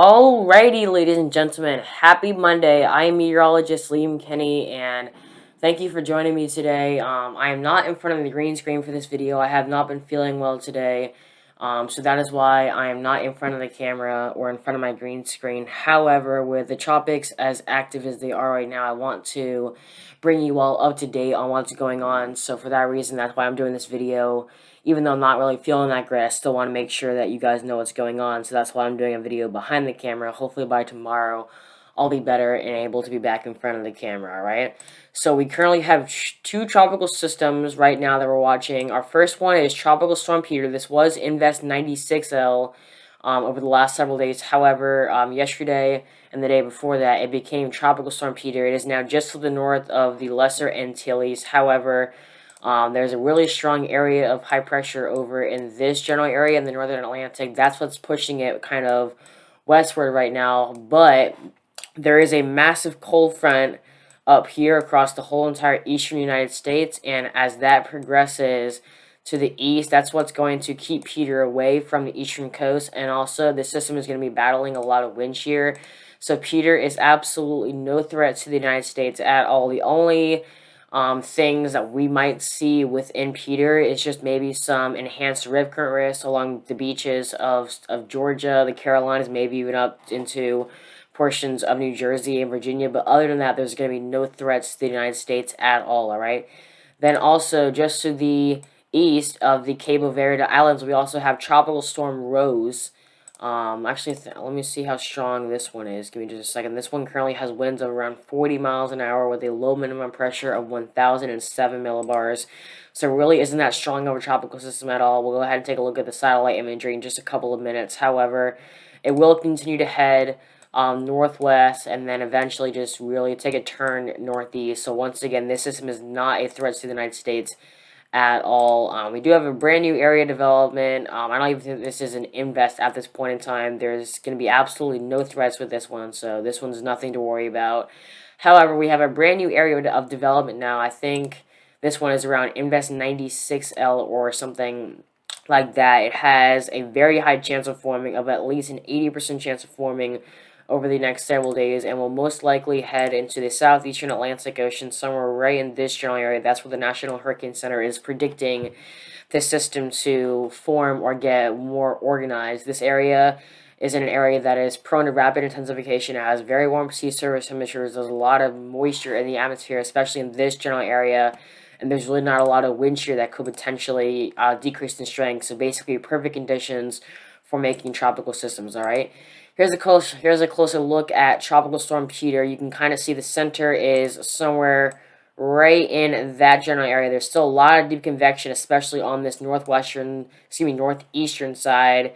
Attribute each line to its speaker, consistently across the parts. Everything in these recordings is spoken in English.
Speaker 1: Alrighty, ladies and gentlemen, happy Monday. I am meteorologist Liam Kenny, and thank you for joining me today. I am not in front of the green screen for this video. I have not been feeling well today, so that is why I am not in front of the camera or in front of my green screen. However, with the topics as active as they are right now, I want to bring you all up to date on what's going on. So for that reason, that's why I'm doing this video. Even though I'm not really feeling that great, I still want to make sure that you guys know what's going on. So that's why I'm doing a video behind the camera. Hopefully by tomorrow, I'll be better and able to be back in front of the camera, alright? So we currently have two tropical systems right now that we're watching. Our first one is Tropical Storm Peter. This was Invest 96L over the last several days. However, yesterday and the day before that, it became Tropical Storm Peter. It is now just to the north of the Lesser Antilles. However, there's a really strong area of high pressure over in this general area in the northern Atlantic. That's what's pushing it kind of westward right now. But there is a massive cold front up here across the whole entire eastern United States. And as that progresses to the east, that's what's going to keep Peter away from the eastern coast. And also, the system is going to be battling a lot of wind shear. So Peter is absolutely no threat to the United States at all. The only things that we might see within Peter is just maybe some enhanced rip current risk along the beaches of Georgia, the Carolinas, maybe even up into portions of New Jersey and Virginia. But other than that, there's going to be no threats to the United States at all, all right? Then also, just to the east of the Cabo Verde Islands, we also have Tropical Storm Rose. Actually, let me see how strong this one is. Give me just a second. This one currently has winds of around 40 miles an hour with a low minimum pressure of 1,007 millibars. So it really isn't that strong of a tropical system at all. We'll go ahead and take a look at the satellite imagery in just a couple of minutes. However, it will continue to head northwest and then eventually just really take a turn northeast. So once again, this system is not a threat to the United States at all. We do have a brand new area development. I don't even think this is an invest at this point in time. There's going to be absolutely no threats with this one, so this one's nothing to worry about. However, we have a brand new area of development now. I think this one is around Invest 96L or something like that. It has a very high chance of forming, of at least an 80% chance of forming over the next several days, and will most likely head into the southeastern Atlantic Ocean, somewhere right in this general area. That's where the National Hurricane Center is predicting this system to form or get more organized. This area is in an area that is prone to rapid intensification. It has very warm sea surface temperatures. There's a lot of moisture in the atmosphere, especially in this general area, and there's really not a lot of wind shear that could potentially decrease in strength. So basically, perfect conditions for making tropical systems, all right? Here's a closer look at Tropical Storm Peter. You can kind of see the center is somewhere right in that general area. There's still a lot of deep convection, especially on this northeastern side.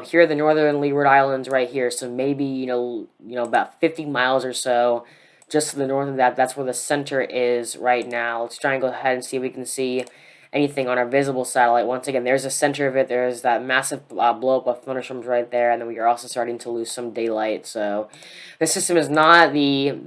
Speaker 1: Here are the northern Leeward Islands right here. So maybe, about 50 miles or so just to the north of that. That's where the center is right now. Let's try and go ahead and see if we can see anything on our visible satellite. Once again, there's the center of it. There's that massive blow up of thunderstorms right there, and then we are also starting to lose some daylight. So this system is not the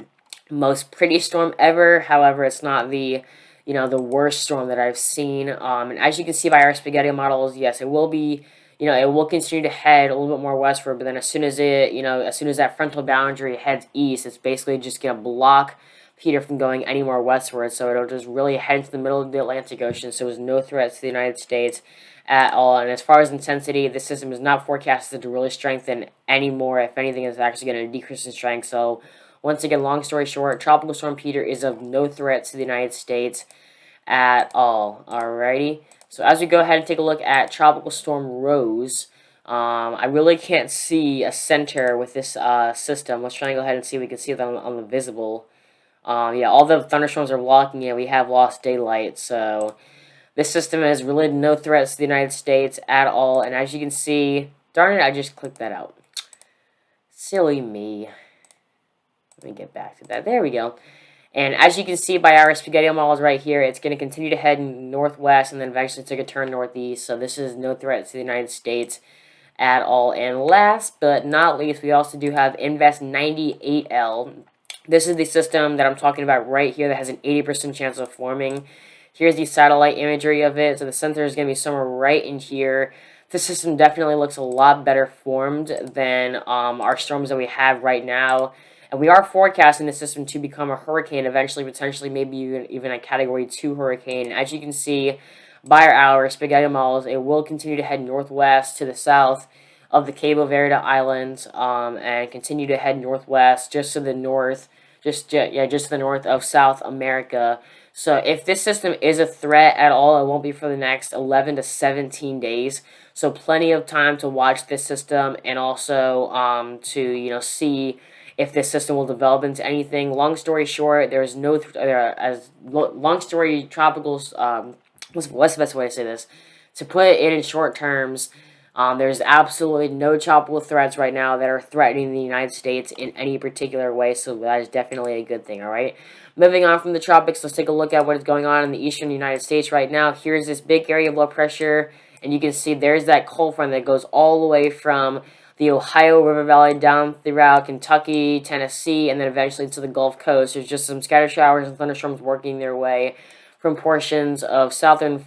Speaker 1: most pretty storm ever. However, it's not the the worst storm that I've seen. And as you can see by our spaghetti models, yes, it will be. It will continue to head a little bit more westward, but then as soon as as soon as that frontal boundary heads east, it's basically just gonna block Peter from going any more westward, so it'll just really head into the middle of the Atlantic Ocean, so there's no threats to the United States at all. And as far as intensity, the system is not forecasted to really strengthen anymore. If anything, it's actually going to decrease in strength. So once again, long story short, Tropical Storm Peter is of no threat to the United States at all. Alrighty, so as we go ahead and take a look at Tropical Storm Rose, I really can't see a center with this system. Let's try and go ahead and see if we can see it on the visible. Yeah, all the thunderstorms are blocking it. We have lost daylight, so this system has really no threats to the United States at all. And as you can see, darn it, I just clicked that out. Silly me. Let me get back to that. There we go. And as you can see by our spaghetti models right here, it's going to continue to head northwest and then eventually take a turn northeast. So this is no threat to the United States at all. And last but not least, we also do have Invest 98L. This is the system that I'm talking about right here that has an 80% chance of forming. Here's the satellite imagery of it. So the center is going to be somewhere right in here. This system definitely looks a lot better formed than our storms that we have right now. And we are forecasting the system to become a hurricane eventually, potentially maybe even a Category 2 hurricane. As you can see by our spaghetti models, it will continue to head northwest to the south of the Cabo Verde Islands, and continue to head northwest just to the north, just to the north of South America. So if this system is a threat at all, it won't be for the next 11 to 17 days. So plenty of time to watch this system, and also to see if this system will develop into anything. Long story short, there's no long story tropicals. What's the best way to say this? To put it in short terms, there's absolutely no tropical threats right now that are threatening the United States in any particular way, so that is definitely a good thing, alright? Moving on from the tropics, let's take a look at what is going on in the eastern United States right now. Here's this big area of low pressure, and you can see there's that cold front that goes all the way from the Ohio River Valley down throughout Kentucky, Tennessee, and then eventually to the Gulf Coast. There's just some scattered showers and thunderstorms working their way from portions of southern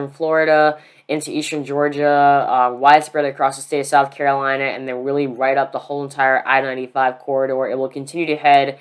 Speaker 1: Florida into eastern Georgia, widespread across the state of South Carolina, and then really right up the whole entire I-95 corridor. It will continue to head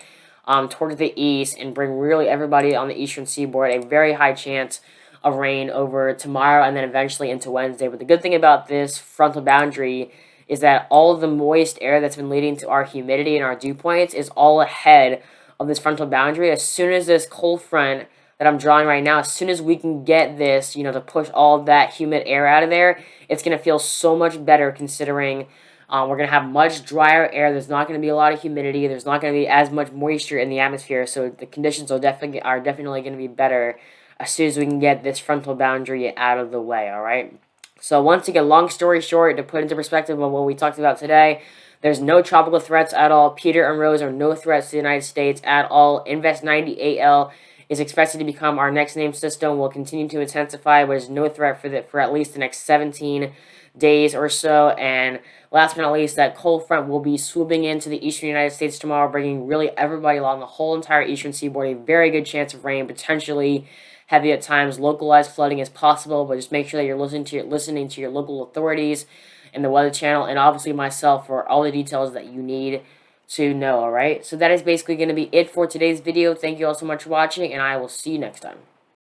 Speaker 1: towards the east and bring really everybody on the eastern seaboard a very high chance of rain over tomorrow and then eventually into Wednesday. But the good thing about this frontal boundary is that all of the moist air that's been leading to our humidity and our dew points is all ahead of this frontal boundary. As soon as this cold front that I'm drawing right now, as soon as we can get this, to push all that humid air out of there, it's going to feel so much better, considering we're going to have much drier air. There's not going to be a lot of humidity. There's not going to be as much moisture in the atmosphere, so the conditions are definitely going to be better as soon as we can get this frontal boundary out of the way, all right? So once again, long story short, to put into perspective on what we talked about today, there's no tropical threats at all. Peter and Rose are no threats to the United States at all. Invest 90AL is expected to become our next name system. Will continue to intensify, but is no threat for at least the next 17 days or so. And last but not least, that cold front will be swooping into the eastern United States tomorrow, bringing really everybody along the whole entire eastern seaboard a very good chance of rain, potentially heavy at times. Localized flooding is possible, but just make sure that you're listening to your local authorities and the Weather Channel, and obviously myself, for all the details that you need to know, alright? So that is basically going to be it for today's video. Thank you all so much for watching, and I will see you next time.